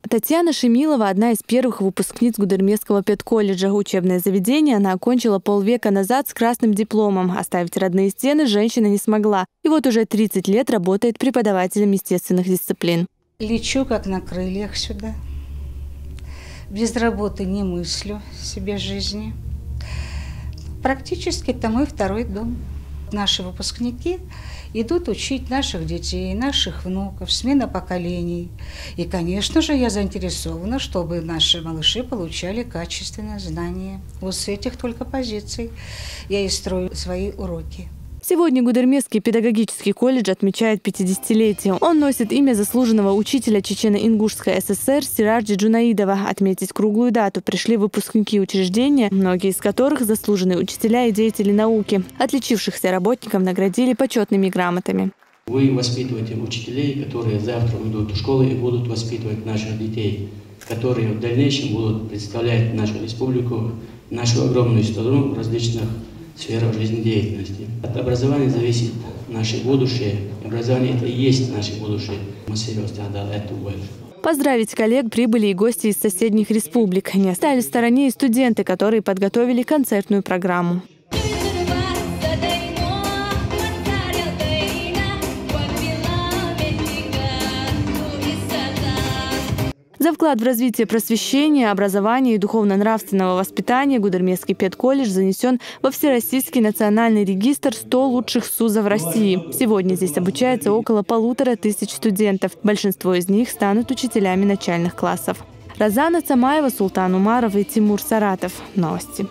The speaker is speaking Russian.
Татьяна Шемилова – одна из первых выпускниц Гудермесского педколледжа. Учебное заведение она окончила полвека назад с красным дипломом. Оставить родные стены женщина не смогла. И вот уже 30 лет работает преподавателем естественных дисциплин. Лечу как на крыльях сюда. Без работы не мыслю себе жизни. Практически это мой второй дом. Наши выпускники идут учить наших детей, наших внуков, смена поколений. И, конечно же, я заинтересована, чтобы наши малыши получали качественное знание. Вот с этих только позиций я и строю свои уроки. Сегодня Гудермесский педагогический колледж отмечает 50-летие. Он носит имя заслуженного учителя Чечено-Ингушской ССР Сираджи Джунаидова. Отметить круглую дату пришли выпускники учреждения, многие из которых заслуженные учителя и деятели науки. Отличившихся работников наградили почетными грамотами. Вы воспитываете учителей, которые завтра уйдут в школу и будут воспитывать наших детей, которые в дальнейшем будут представлять нашу республику, нашу огромную страну в различных сферах жизнедеятельности. От образования зависит наше будущее. Образование – это и есть наше будущее. Поздравить коллег прибыли и гости из соседних республик. Не остались в стороне и студенты, которые подготовили концертную программу. За вклад в развитие просвещения, образования и духовно-нравственного воспитания Гудермесский педколледж занесен во Всероссийский национальный регистр 100 лучших СУЗов России. Сегодня здесь обучается около 1500 студентов. Большинство из них станут учителями начальных классов. Розана Цамаева, Султан Умаров и Тимур Саратов. Новости.